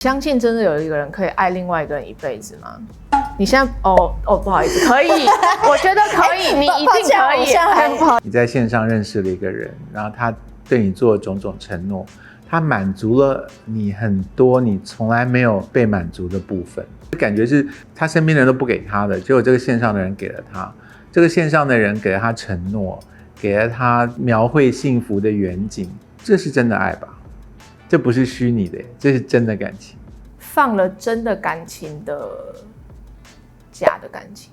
相信真的有一个人可以爱另外一个人一辈子吗？你现在不好意思，可以，我觉得可以，你一定可以。不好，你在线上认识了一个人，然后他对你做种种承诺，他满足了你很多你从来没有被满足的部分，感觉是他身边的人都不给他的，结果这个线上的人给了他，这个线上的人给了他承诺，给了他描绘幸福的远景，这是真的爱吧？这不是虚拟的，这是真的感情。放了真的感情的假的感情。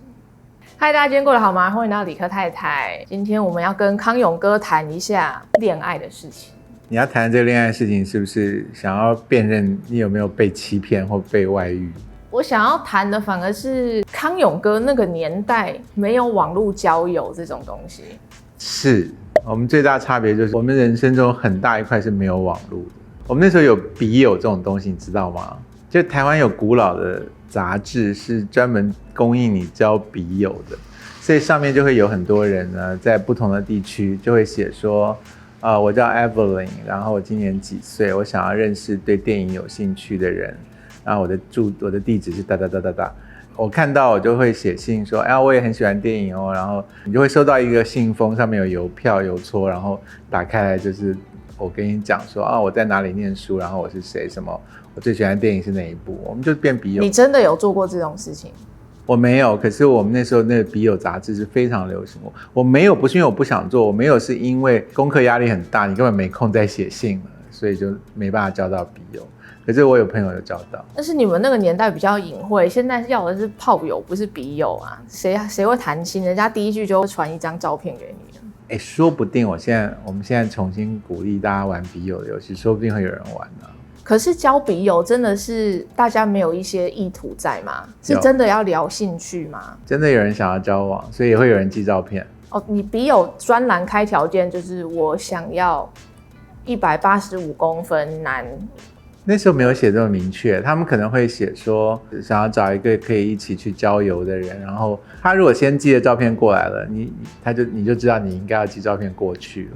嗨，大家今天过得好吗？欢迎来到理科太太。今天我们要跟康永哥谈一下恋爱的事情。你要谈这个恋爱的事情，是不是想要辨认你有没有被欺骗或被外遇？我想要谈的反而是康永哥那个年代没有网络交友这种东西。是我们最大差别就是我们人生中很大一块是没有网络的。我们那时候有笔友这种东西，你知道吗？就台湾有古老的杂志是专门供应你交笔友的，所以上面就会有很多人呢，在不同的地区就会写说，我叫 Evelyn， 然后我今年几岁，我想要认识对电影有兴趣的人，然后我的地址是哒哒哒哒哒。我看到我就会写信说，我也很喜欢电影哦，然后你就会收到一个信封，上面有邮票、邮戳，然后打开来就是我跟你讲说，我在哪里念书，然后我是谁，什么我最喜欢的电影是哪一部，我们就变笔友。你真的有做过这种事情？我没有，可是我们那时候那个笔友杂志是非常流行。我没有不是因为我不想做，我没有是因为功课压力很大，你根本没空再写信了，所以就没办法交到笔友。可是我有朋友有交到。但是你们那个年代比较隐晦，现在要的是炮友，不是笔友啊。谁会谈心？人家第一句就会传一张照片给你了。说不定我们现在重新鼓励大家玩笔友的游戏，说不定会有人玩啊。可是交笔友真的是大家没有一些意图在吗？是真的要聊兴趣吗？真的有人想要交往，所以也会有人寄照片。你笔友专栏开条件就是我想要185公分男。那时候没有写这么明确，他们可能会写说想要找一个可以一起去郊游的人，然后他如果先寄了照片过来了，你就知道你应该要寄照片过去了，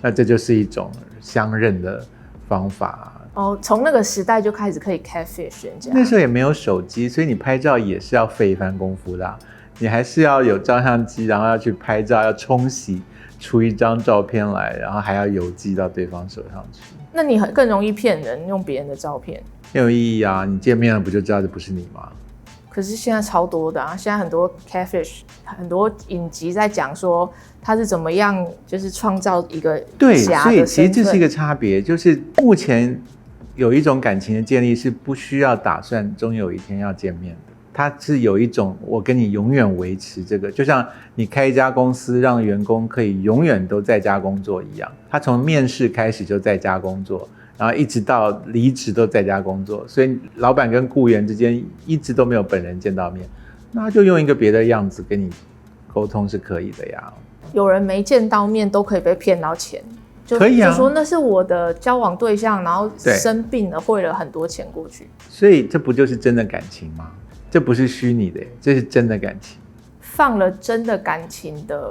那这就是一种相认的方法。从那个时代就开始可以 catfish 人家。那时候也没有手机，所以你拍照也是要费一番功夫的你还是要有照相机，然后要去拍照，要冲洗出一张照片来，然后还要邮寄到对方手上去。那你更容易骗人，用别人的照片没有意义啊！你见面了不就知道这不是你吗？可是现在超多的现在很多 catfish， 很多影集在讲说他是怎么样，就是创造一个假的身份。对，所以其实这是一个差别，就是目前有一种感情的建立是不需要打算终有一天要见面的。它是有一种我跟你永远维持这个，就像你开一家公司让员工可以永远都在家工作一样，他从面试开始就在家工作，然后一直到离职都在家工作，所以老板跟雇员之间一直都没有本人见到面，那就用一个别的样子跟你沟通是可以的呀。有人没见到面都可以被骗到钱，可以啊，就说那是我的交往对象，然后生病了汇了很多钱过去，所以这不就是真的感情吗？这不是虚拟的，这是真的感情。放了真的感情的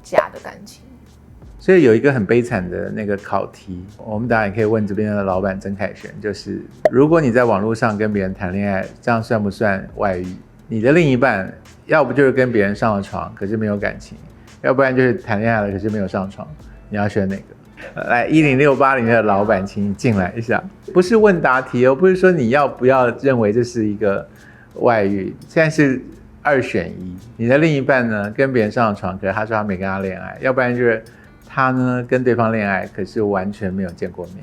假的感情。所以有一个很悲惨的那个考题，我们当然也可以问这边的老板曾凯旋，就是如果你在网络上跟别人谈恋爱，这样算不算外遇？你的另一半要不就是跟别人上了床，可是没有感情，要不然就是谈恋爱了，可是没有上床，你要选哪个？来10680的老板，请你进来一下。不是问答题不是说你要不要认为这是一个外遇，现在是2选1。你的另一半呢跟别人上了床，可是他说他没跟他恋爱，要不然就是他呢跟对方恋爱，可是完全没有见过面，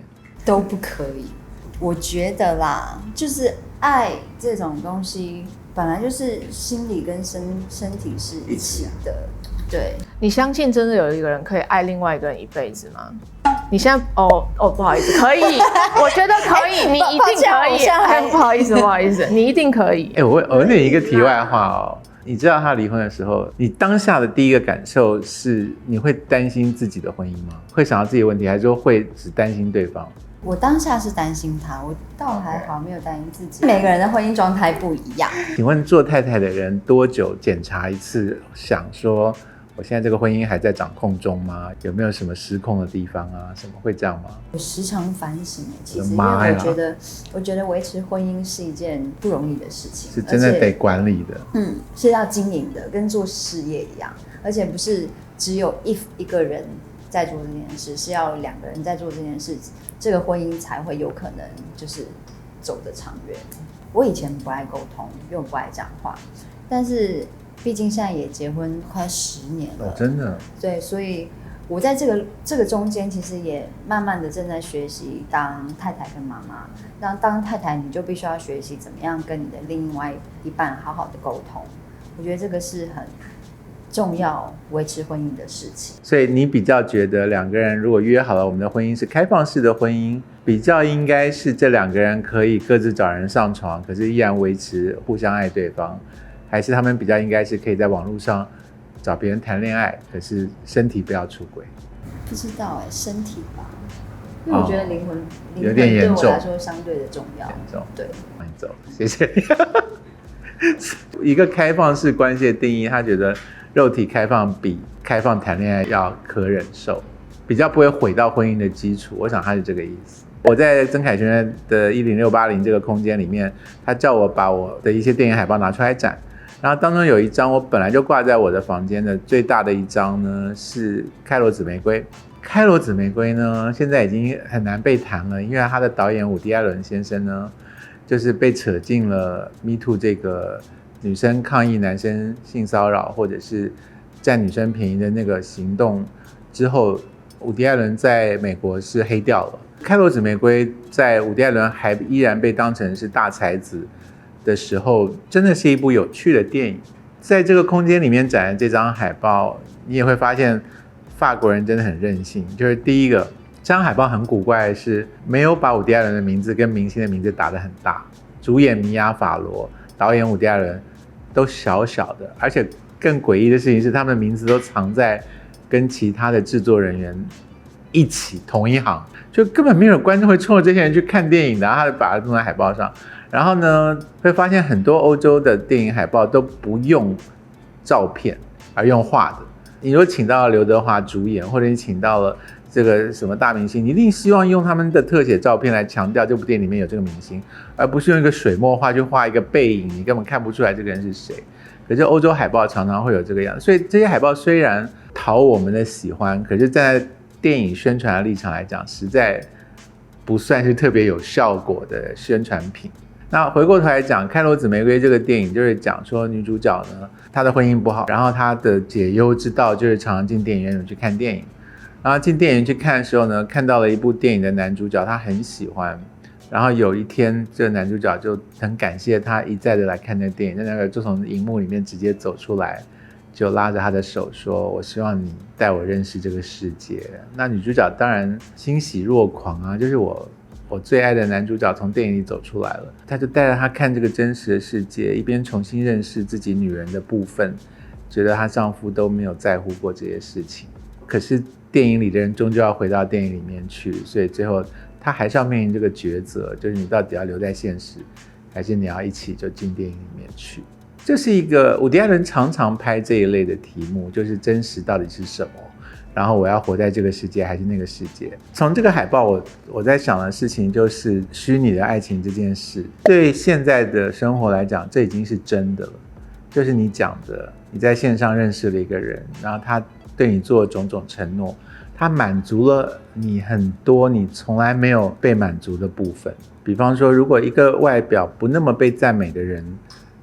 都不可以。我觉得啦，就是爱这种东西，本来就是心理跟身体是一起的。对，你相信真的有一个人可以爱另外一个人一辈子吗？你现在不好意思，可以，我觉得可以，你一定可以。不好意思，你一定可以。我问你一个题外话你知道他离婚的时候，你当下的第一个感受是你会担心自己的婚姻吗？会想到自己的问题，还是说会只担心对方？我当下是担心他，我倒还好，没有担心自己。每个人的婚姻状态不一样。请问做太太的人多久检查一次？想说我现在这个婚姻还在掌控中吗？有没有什么失控的地方啊？什么会这样吗？我时常反省，其实因妈呀为我觉得维持婚姻是一件不容易的事情，是真的得管理的。是要经营的，跟做事业一样，而且不是只有一个人在做这件事，是要2个人在做这件事，这个婚姻才会有可能就是走得长远。我以前不爱沟通，因为我不爱讲话，但是毕竟现在也结婚快10年了，真的。对，所以我在这个中间，其实也慢慢的正在学习当太太跟妈妈。当太太，你就必须要学习怎么样跟你的另外一半好好的沟通。我觉得这个是很重要维持婚姻的事情。所以你比较觉得2个人如果约好了我们的婚姻是开放式的婚姻，比较应该是这2个人可以各自找人上床，可是依然维持互相爱对方，还是他们比较应该是可以在网络上找别人谈恋爱，可是身体不要出轨？不知道身体吧，因为我觉得灵魂有点严重，对我来说相对的重要。严重，对，慢走，谢谢你。一个开放式关系的定义，他觉得肉体开放比开放谈恋爱要可忍受，比较不会毁到婚姻的基础。我想他是这个意思。我在曾凯旋的10680这个空间里面，他叫我把我的一些电影海报拿出来展，然后当中有一张我本来就挂在我的房间的最大的一张呢，是开罗紫玫瑰。开罗紫玫瑰呢，现在已经很难被谈了，因为他的导演伍迪·艾伦先生呢，就是被扯进了 Me Too 这个女生抗议男生性骚扰或者是占女生便宜的那个行动之后，伍迪·艾伦在美国是黑掉了。开罗紫玫瑰在伍迪·艾伦还依然被当成是大才子的时候，真的是一部有趣的电影。在这个空间里面展的这张海报，你也会发现法国人真的很任性。就是第一个，这张海报很古怪的是没有把伍迪·艾伦的名字跟明星的名字打得很大，主演米娅·法罗，导演伍迪·艾伦都小小的，而且更诡异的事情是他们的名字都藏在跟其他的制作人员一起同一行，就根本没有观众会冲着这些人去看电影的，然后他就把它弄在海报上。然后呢，会发现很多欧洲的电影海报都不用照片而用画的。你如果请到了刘德华主演，或者你请到了这个什么大明星，你一定希望用他们的特写照片来强调这部电影里面有这个明星，而不是用一个水墨画去画一个背影，你根本看不出来这个人是谁。可是欧洲海报常常会有这个样子，所以这些海报虽然讨我们的喜欢，可是站在电影宣传的立场来讲，实在不算是特别有效果的宣传品。那回过头来讲，《开罗紫玫瑰》这个电影就是讲说女主角呢，她的婚姻不好，然后她的解忧之道就是常常进电影院去看电影。然后进电影院去看的时候呢，看到了一部电影的男主角，他很喜欢。然后有一天，这个男主角就很感谢他一再的来看那个电影，那个就从荧幕里面直接走出来，就拉着他的手说：“我希望你带我认识这个世界。”那女主角当然欣喜若狂啊，就是我最爱的男主角从电影里走出来了，他就带着他看这个真实的世界，一边重新认识自己女人的部分，觉得她丈夫都没有在乎过这些事情。可是电影里的人终究要回到电影里面去，所以最后他还是要面临这个抉择，就是你到底要留在现实，还是你要一起就进电影里面去。这是一个伍迪·艾伦常常拍这一类的题目，就是真实到底是什么，然后我要活在这个世界还是那个世界。从这个海报我在想的事情就是虚拟的爱情这件事，对现在的生活来讲，这已经是真的了。就是你讲的，你在线上认识了一个人，然后他对你做种种承诺，他满足了你很多你从来没有被满足的部分。比方说，如果一个外表不那么被赞美的人，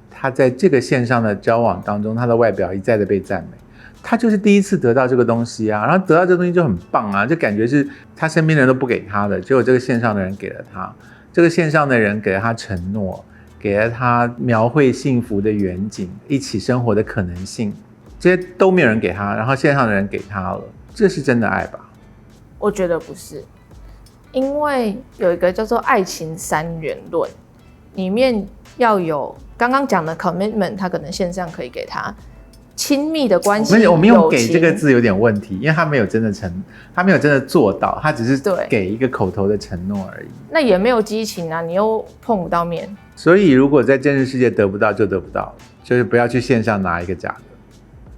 他在这个线上的交往当中，他的外表一再的被赞美，他就是第一次得到这个东西啊，然后得到这个东西就很棒啊，就感觉是他身边的人都不给他的，结果这个线上的人给了他，这个线上的人给了他承诺，给了他描绘幸福的远景，一起生活的可能性，这些都没有人给他，然后线上的人给他了，这是真的爱吧？我觉得不是，因为有一个叫做爱情三元论，里面要有刚刚讲的 commitment， 他可能线上可以给他亲密的关系。我没有给这个字有点问题，因为他没有真的做到，他只是给一个口头的承诺而已。那也没有激情啊，你又碰不到面。所以如果在真实世界得不到就得不到，就是不要去线上拿一个假的。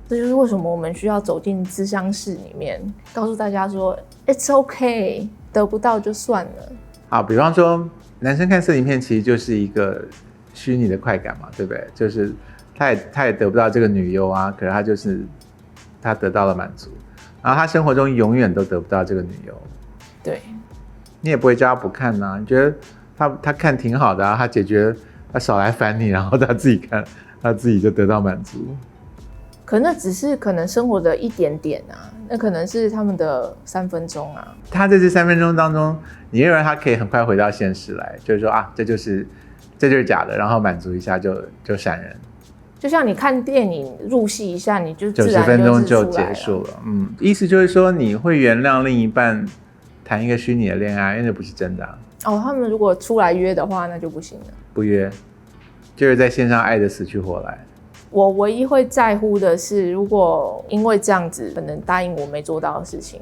这就是为什么我们需要走进咨商室里面，告诉大家说 It's okay， 得不到就算了。好，比方说男生看色情片其实就是一个虚拟的快感嘛，对不对？就是他也得不到这个女优啊，可是他得到了满足，然后他生活中永远都得不到这个女优。对，你也不会叫他不看啊，你觉得他看挺好的啊，他解决他少来烦你，然后他自己看，他自己就得到满足。可那只是可能生活的一点点啊，那可能是他们的3分钟啊。他在这3分钟当中，你认为他可以很快回到现实来，就是说啊，这就是假的，然后满足一下就闪人。就像你看电影入戏一下，你就自然90分钟就出来结束了。意思就是说你会原谅另一半谈一个虚拟的恋爱，因为那不是真的啊。哦，他们如果出来约的话，那就不行了。不约，就是在线上爱得死去活来。我唯一会在乎的是，如果因为这样子可能答应我没做到的事情，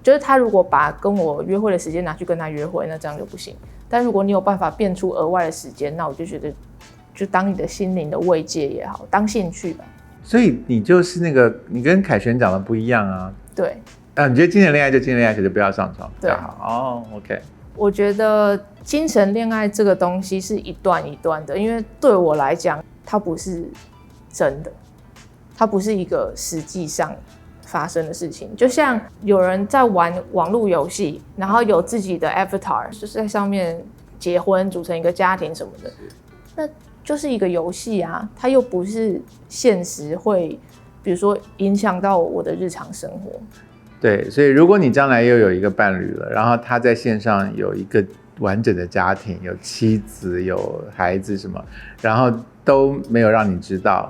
就是他如果把跟我约会的时间拿去跟他约会，那这样就不行。但如果你有办法变出额外的时间，那我就觉得就当你的心灵的慰藉也好，当兴趣吧。所以你就是那个，你跟凯旋讲的不一样啊。对。你觉得精神恋爱就精神恋爱，可是不要上床比对较好。哦 ，OK。我觉得精神恋爱这个东西是一段一段的，因为对我来讲，它不是真的，它不是一个实际上发生的事情。就像有人在玩网络游戏，然后有自己的 avatar， 就是在上面结婚、组成一个家庭什么的，那就是一个游戏啊，它又不是现实会，比如说影响到我的日常生活。对，所以如果你将来又有一个伴侣了，然后他在线上有一个完整的家庭，有妻子、有孩子什么，然后都没有让你知道，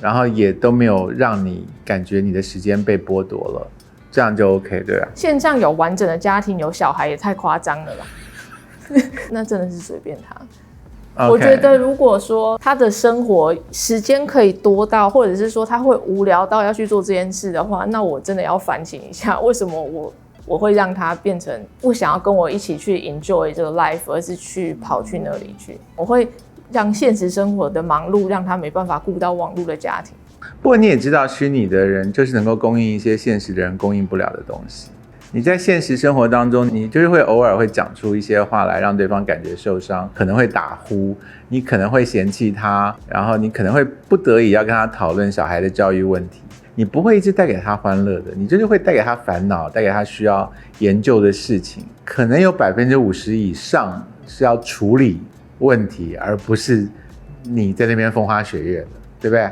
然后也都没有让你感觉你的时间被剥夺了，这样就 OK， 对吧？线上有完整的家庭、有小孩也太夸张了吧？那真的是随便他。我觉得如果说他的生活时间可以多到，或者是说他会无聊到要去做这件事的话，那我真的要反省一下，为什么我会让他变成不想要跟我一起去 enjoy 这个 life， 而是去跑去那里去。我会让现实生活的忙碌让他没办法顾到网络的家庭。不过你也知道，虚拟的人就是能够供应一些现实的人供应不了的东西。你在现实生活当中，你就是会偶尔会讲出一些话来让对方感觉受伤，可能会打呼，你可能会嫌弃他，然后你可能会不得已要跟他讨论小孩的教育问题。你不会一直带给他欢乐的，你就是会带给他烦恼，带给他需要研究的事情，可能有50%以上是要处理问题，而不是你在那边风花雪月的，对不对？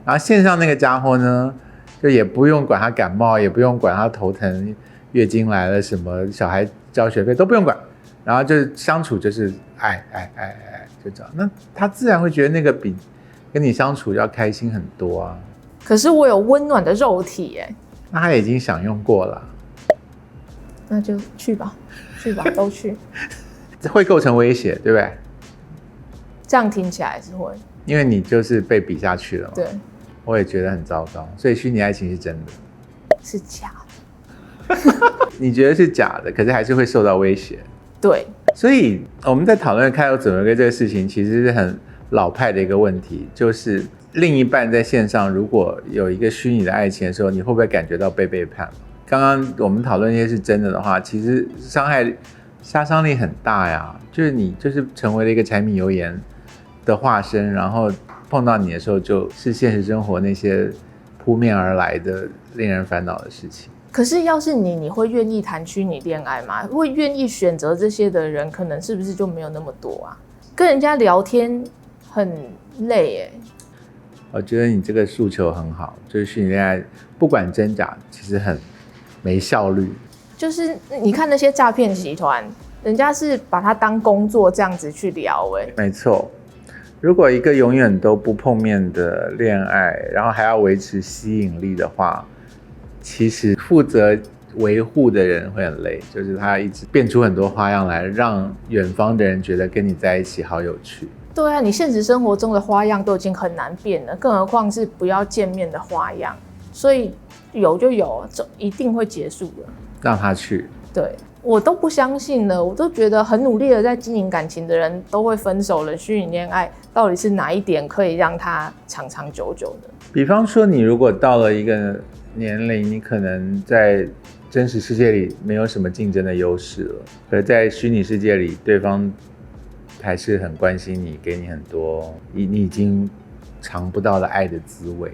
然后线上那个家伙呢，就也不用管他感冒，也不用管他头疼、月经来了什么，小孩交学费都不用管，然后就是相处就是爱，就这样。那他自然会觉得那个比跟你相处要开心很多啊。可是我有温暖的肉体耶。那他已经享用过了，那就去吧，都去。会构成威胁，对不对？这样听起来是会，因为你就是被比下去了嘛。对，我也觉得很糟糕，所以虚拟爱情是真的，是假的。你觉得是假的，可是还是会受到威胁。对，所以我们在讨论开头怎么个这个事情，其实是很老派的一个问题，就是另一半在线上如果有一个虚拟的爱情的时候，你会不会感觉到被背叛？刚刚我们讨论那些是真的的话，其实杀伤力很大呀，就是你就是成为了一个柴米油盐的化身，然后碰到你的时候就是现实生活那些扑面而来的令人烦恼的事情。可是要是你会愿意谈虚拟恋爱吗？会愿意选择这些的人，可能是不是就没有那么多啊？跟人家聊天很累耶。我觉得你这个诉求很好，就是虚拟恋爱不管真假，其实很没效率。就是你看那些诈骗集团，人家是把它当工作这样子去聊耶。没错，如果一个永远都不碰面的恋爱，然后还要维持吸引力的话，其实负责维护的人会很累，就是他一直变出很多花样来，让远方的人觉得跟你在一起好有趣。对啊，你现实生活中的花样都已经很难变了，更何况是不要见面的花样。所以有就有，一定会结束的。让他去。对，我都不相信了，我都觉得很努力的在经营感情的人都会分手了，虚拟恋爱到底是哪一点可以让他长长久久的？比方说，你如果到了一个年龄，你可能在真实世界里没有什么竞争的优势了，而在虚拟世界里，对方还是很关心你，给你很多你已经尝不到的爱的滋味。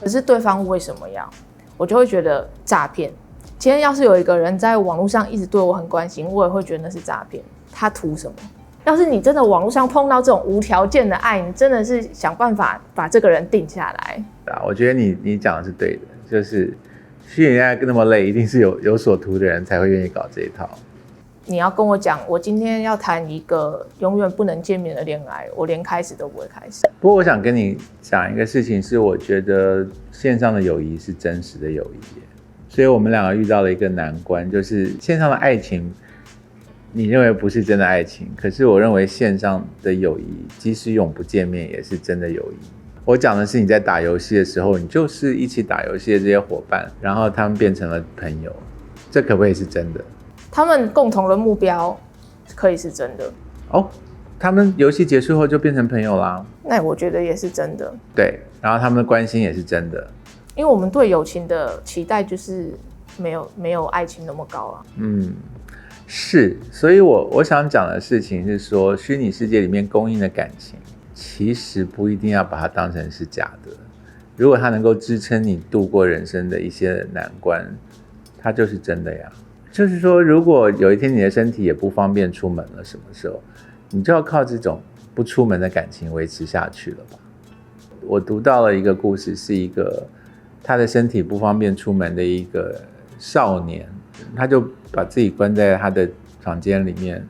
可是对方为什么要？我就会觉得诈骗。今天要是有一个人在网络上一直对我很关心，我也会觉得那是诈骗。他图什么？要是你真的网络上碰到这种无条件的爱，你真的是想办法把这个人定下来。我觉得你讲的是对的，就是虚拟恋爱那么累，一定是有所图的人才会愿意搞这一套。你要跟我讲，我今天要谈一个永远不能见面的恋爱，我连开始都不会开始。不过我想跟你讲一个事情，是我觉得线上的友谊是真实的友谊，所以我们两个遇到了一个难关，就是线上的爱情你认为不是真的爱情，可是我认为线上的友谊即使永不见面也是真的友谊。我讲的是你在打游戏的时候，你就是一起打游戏的这些伙伴，然后他们变成了朋友，这可不可以是真的？他们共同的目标可以是真的哦，他们游戏结束后就变成朋友啦，那我觉得也是真的。对，然后他们的关心也是真的，因为我们对友情的期待就是没有爱情那么高啊。是，所以我想讲的事情是说，虚拟世界里面供应的感情，其实不一定要把它当成是假的。如果它能够支撑你度过人生的一些难关，它就是真的呀。就是说，如果有一天你的身体也不方便出门了，什么时候，你就要靠这种不出门的感情维持下去了吧？我读到了一个故事，是一个他的身体不方便出门的一个少年，他就把自己关在他的房间里面，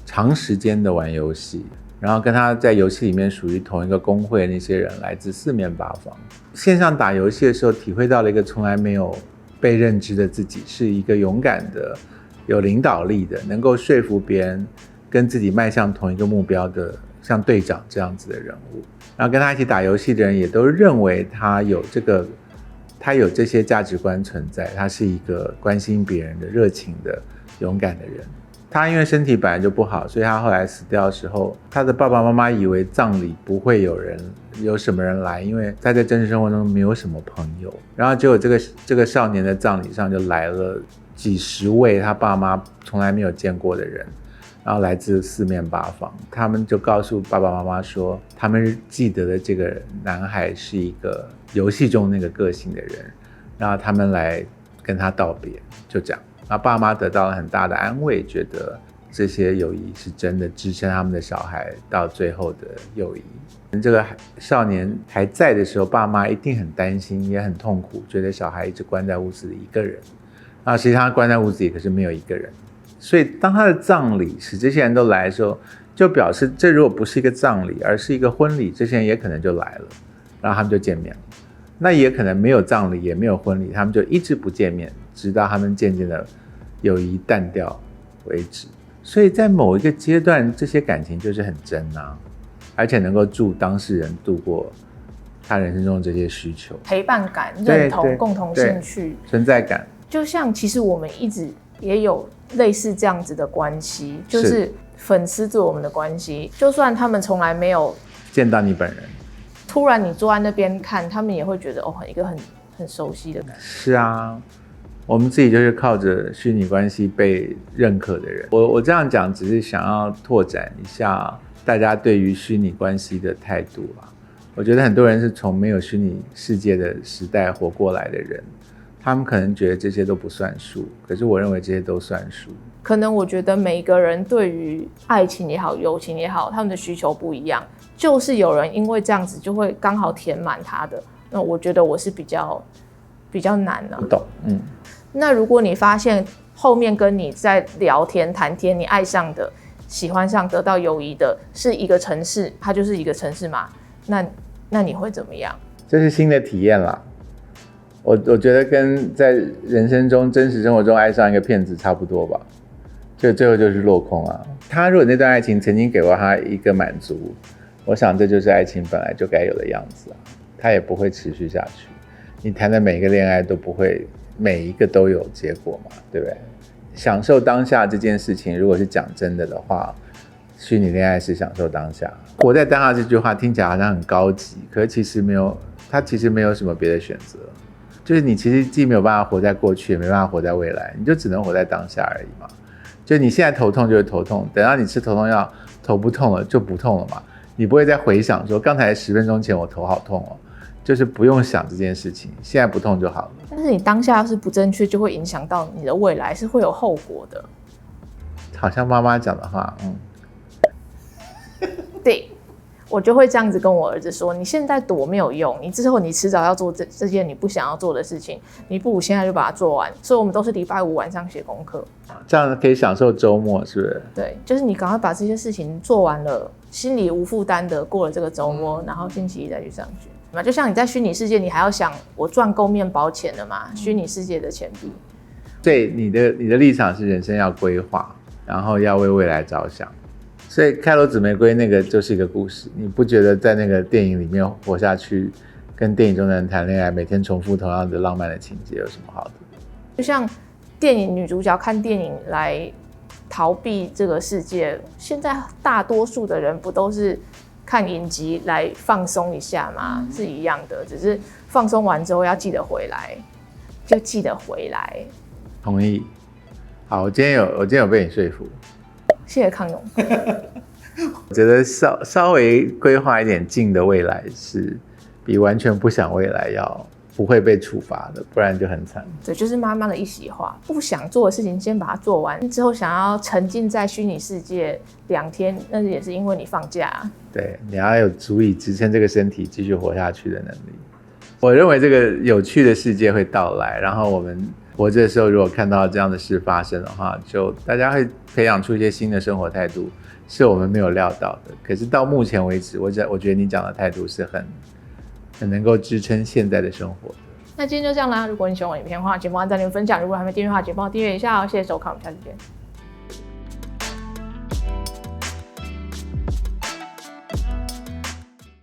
长时间的玩游戏，然后跟他在游戏里面属于同一个公会的那些人来自四面八方。线上打游戏的时候，体会到了一个从来没有被认知的自己，是一个勇敢的、有领导力的，能够说服别人跟自己迈向同一个目标的，像队长这样子的人物。然后跟他一起打游戏的人也都认为他有这些价值观存在，他是一个关心别人的、热情的、勇敢的人。他因为身体本来就不好，所以他后来死掉的时候，他的爸爸妈妈以为葬礼不会有什么人来，因为他在真实生活中没有什么朋友。然后结果这个少年的葬礼上就来了几十位他爸妈从来没有见过的人，然后来自四面八方。他们就告诉爸爸妈妈说，他们记得的这个男孩是一个游戏中那个个性的人，然后他们来跟他道别，就这样。然后爸妈得到了很大的安慰，觉得这些友谊是真的支撑他们的小孩到最后的友谊。这个少年还在的时候，爸妈一定很担心，也很痛苦，觉得小孩一直关在屋子里一个人。然后实际上他关在屋子里，可是没有一个人。所以当他的葬礼使这些人都来的时候，就表示这如果不是一个葬礼，而是一个婚礼，这些人也可能就来了，然后他们就见面了。那也可能没有葬礼，也没有婚礼，他们就一直不见面，直到他们渐渐的友谊淡掉为止。所以在某一个阶段，这些感情就是很真啊，而且能够助当事人度过他人生中这些需求，陪伴感、认同、共同兴趣、存在感。就像其实我们一直也有类似这样子的关系，就是粉丝对我们的关系，就算他们从来没有见到你本人，突然你坐在那边看，他们也会觉得一个很熟悉的感觉。是啊，我们自己就是靠着虚拟关系被认可的人。我这样讲只是想要拓展一下大家对于虚拟关系的态度啦。我觉得很多人是从没有虚拟世界的时代活过来的人，他们可能觉得这些都不算数，可是我认为这些都算数。可能我觉得每一个人对于爱情也好、友情也好，他们的需求不一样，就是有人因为这样子就会刚好填满他的。那我觉得我是比较难啊。不懂，那如果你发现后面跟你在聊天谈天，你爱上的、喜欢上、得到友谊的是一个城市，它就是一个城市嘛？那你会怎么样？这是新的体验啦。我觉得跟在人生中、真实生活中爱上一个骗子差不多吧，就最后就是落空啊。他如果那段爱情曾经给过他一个满足，我想这就是爱情本来就该有的样子啊，他也不会持续下去。你谈的每一个恋爱都不会每一个都有结果嘛，对不对？享受当下这件事情，如果是讲真的话，虚拟恋爱是享受当下。活在当下这句话听起来好像很高级，可是其实没有他其实没有什么别的选择，就是你其实既没有办法活在过去，也没办法活在未来，你就只能活在当下而已嘛。就你现在头痛就是头痛，等到你吃头痛药，头不痛了就不痛了嘛。你不会再回想说刚才10分钟前我头好痛哦，就是不用想这件事情，现在不痛就好了。但是你当下要是不正确，就会影响到你的未来，是会有后果的。好像妈妈讲的话，对，我就会这样子跟我儿子说：你现在躲没有用，你之后你迟早要做这件你不想要做的事情，你不如现在就把它做完。所以我们都是礼拜5晚上写功课，这样可以享受周末，是不是？对，就是你赶快把这些事情做完了，心里无负担的过了这个周末，然后星期一再去上学。就像你在虚拟世界，你还要想我赚够面包钱了嘛？虚拟世界的钱币。对，你的立场是人生要规划，然后要为未来着想。所以开罗紫玫瑰那个就是一个故事，你不觉得在那个电影里面活下去，跟电影中的人谈恋爱，每天重复同样的浪漫的情节有什么好的？就像电影女主角看电影来逃避这个世界，现在大多数的人不都是看影集来放松一下吗？是一样的，只是放松完之后要记得回来，就记得回来。同意。好，我今天有被你说服。谢谢康永。我觉得稍微规划一点近的未来是比完全不想未来要不会被处罚的，不然就很惨。对，就是妈妈的一席话，不想做的事情先把它做完，之后想要沉浸在虚拟世界2天，那也是因为你放假。对，你要有足以支撑这个身体继续活下去的能力。我认为这个有趣的世界会到来，然后我们活着的时候，如果看到这样的事发生的话，就大家会培养出一些新的生活态度，是我们没有料到的。可是到目前为止，我觉得你讲的态度是很能够支撑现在的生活的。那今天就这样啦。如果你喜欢我影片的话，节目按赞、留言、分享。如果还没订阅的话，节目帮我订阅一下哦。谢谢收看，我们下次见。